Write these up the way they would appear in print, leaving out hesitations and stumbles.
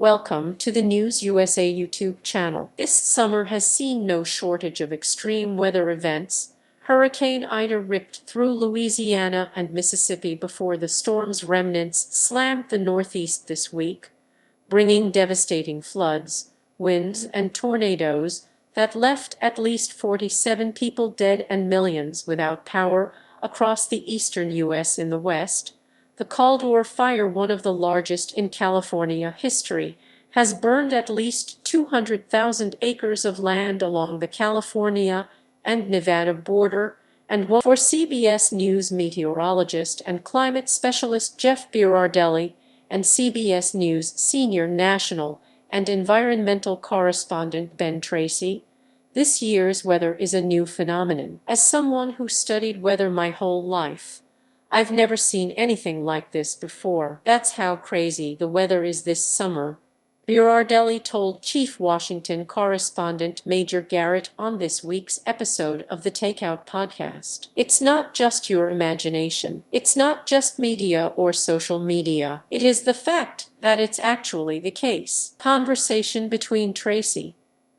Welcome to the News USA YouTube channel. This summer has seen no shortage of extreme weather events. Hurricane Ida ripped through Louisiana and Mississippi before the storm's remnants slammed the Northeast this week, bringing devastating floods, winds, and tornadoes that left at least 47 people dead and millions without power across the eastern U.S. In the West, the Caldor Fire, one of the largest in California history, has burned at least 200,000 acres of land along the California and Nevada border, and for CBS News meteorologist and climate specialist Jeff Berardelli and CBS News senior national and environmental correspondent Ben Tracy, this year's weather is a new phenomenon. As someone who studied weather my whole life, I've never seen anything like this before. That's how crazy the weather is this summer, Berardelli told Chief Washington correspondent Major Garrett on this week's episode of the Takeout podcast. It's not just your imagination. It's not just media or social media. It is the fact that it's actually the case. Conversation between Tracy,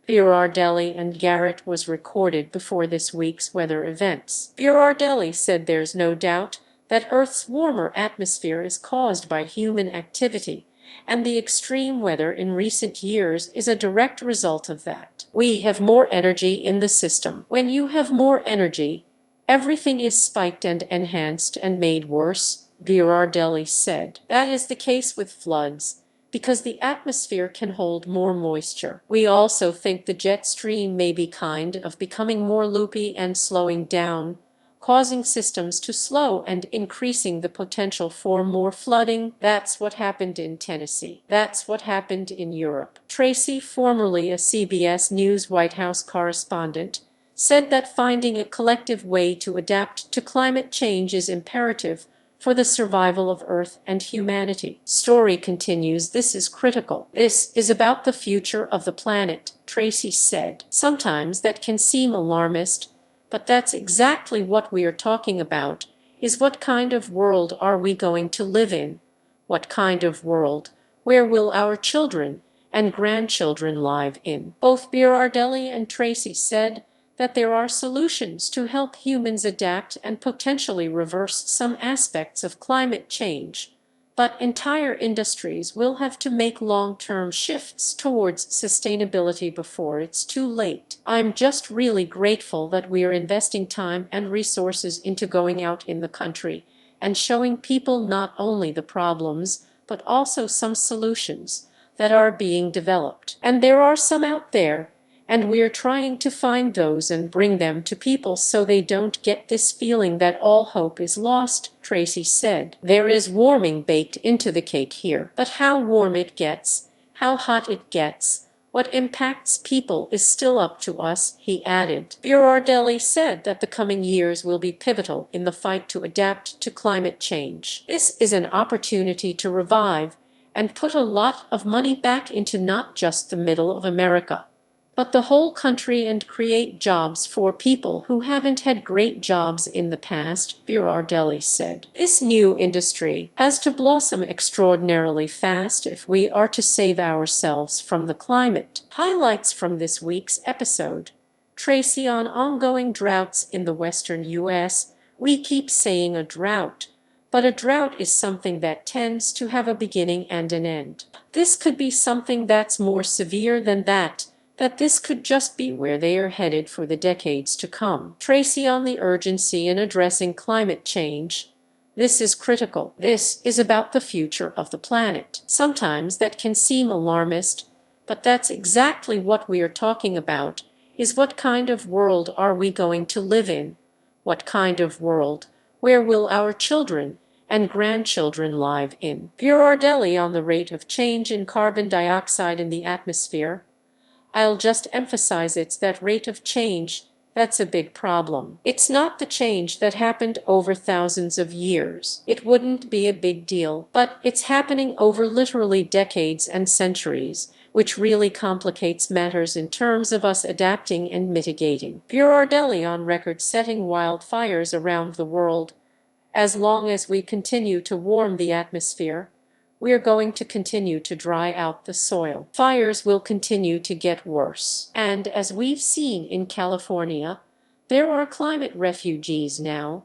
Berardelli, and Garrett was recorded before this week's weather events. Berardelli said there's no doubt that Earth's warmer atmosphere is caused by human activity, and the extreme weather in recent years is a direct result of that. We have more energy in the system. When you have more energy, everything is spiked and enhanced and made worse, Berardelli said. That is the case with floods, because the atmosphere can hold more moisture. We also think the jet stream may be kind of becoming more loopy and slowing down, causing systems to slow and increasing the potential for more flooding. That's what happened in Tennessee. That's what happened in Europe. Tracy, formerly a CBS News White House correspondent, said that finding a collective way to adapt to climate change is imperative for the survival of Earth and humanity. Story continues. This is critical. This is about the future of the planet, Tracy said. Sometimes that can seem alarmist, but that's exactly what we are talking about, is what kind of world are we going to live in? What kind of world? Where will our children and grandchildren live in? Both Berardelli and Tracy said that there are solutions to help humans adapt and potentially reverse some aspects of climate change, but entire industries will have to make long-term shifts towards sustainability before it's too late. I'm just really grateful that we are investing time and resources into going out in the country and showing people not only the problems, but also some solutions that are being developed. And there are some out there, and we're trying to find those and bring them to people so they don't get this feeling that all hope is lost, Tracy said. There is warming baked into the cake here. But how warm it gets, how hot it gets, what impacts people is still up to us, he added. Berardelli said that the coming years will be pivotal in the fight to adapt to climate change. This is an opportunity to revive and put a lot of money back into not just the middle of America, but the whole country, and create jobs for people who haven't had great jobs in the past, Berardelli said. This new industry has to blossom extraordinarily fast if we are to save ourselves from the climate. Highlights from this week's episode. Tracy on ongoing droughts in the western U.S. We keep saying a drought, but a drought is something that tends to have a beginning and an end. This could be something that's more severe than that this could just be where they are headed for the decades to come. Tracy on the urgency in addressing climate change. This is critical. This is about the future of the planet. Sometimes that can seem alarmist, but that's exactly what we are talking about, is what kind of world are we going to live in? What kind of world? Where will our children and grandchildren live in? Berardelli on the rate of change in carbon dioxide in the atmosphere. I'll just emphasize it's that rate of change that's a big problem. It's not the change that happened over thousands of years. It wouldn't be a big deal, but it's happening over literally decades and centuries, which really complicates matters in terms of us adapting and mitigating. Berardelli on record-setting wildfires around the world. As long as we continue to warm the atmosphere, we are going to continue to dry out the soil. Fires will continue to get worse. And as we've seen in California, there are climate refugees now,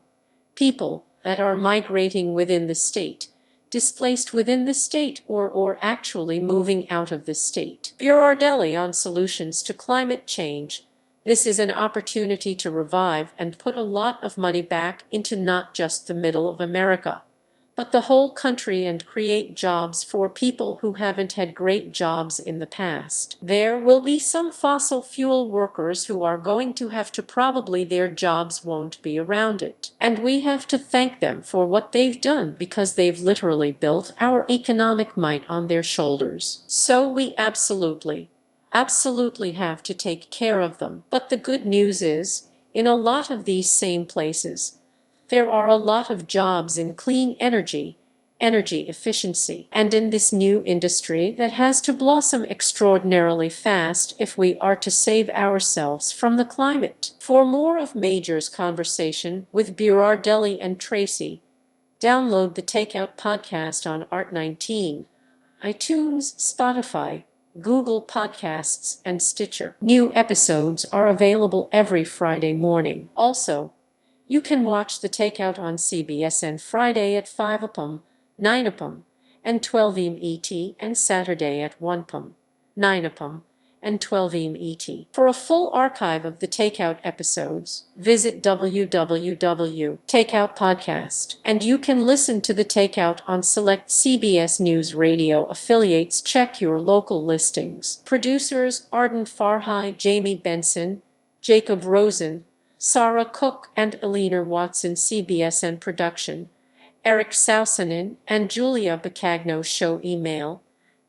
people that are migrating within the state, displaced within the state, or actually moving out of the state. Berardelli on solutions to climate change. This is an opportunity to revive and put a lot of money back into not just the middle of America, but the whole country, and create jobs for people who haven't had great jobs in the past. There will be some fossil fuel workers who are going to have to, probably their jobs won't be around it. And we have to thank them for what they've done, because they've literally built our economic might on their shoulders. So we absolutely have to take care of them. But the good news is, in a lot of these same places, there are a lot of jobs in clean energy, energy efficiency, and in this new industry that has to blossom extraordinarily fast if we are to save ourselves from the climate. For more of Major's conversation with Berardelli and Tracy, download the Takeout podcast on Art19, iTunes, Spotify, Google Podcasts, and Stitcher. New episodes are available every Friday morning. Also, you can watch The Takeout on CBSN Friday at 5 p.m., 9 p.m., and 12 p.m. ET, and Saturday at 1 p.m., 9 p.m., and 12 p.m. ET. For a full archive of the Takeout episodes, visit www.takeout podcast, and you can listen to The Takeout on select CBS News Radio affiliates. Check your local listings. Producers Arden Farhai, Jamie Benson, Jacob Rosen, Sarah Cook, and Alina Watson. CBSN production, Eric Sausanen and Julia Bacagno. Show email,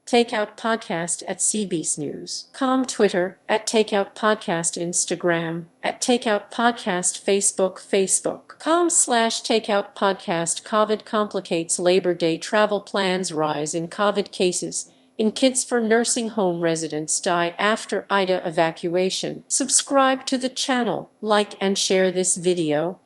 takeoutpodcast@cbsnews.com, Twitter @takeoutpodcast, Instagram @takeoutpodcast, Facebook facebook.com/takeoutpodcast. COVID complicates Labor Day travel plans. Rise in COVID cases in kids for nursing home residents die after Ida evacuation. Subscribe to the channel, like and share this video.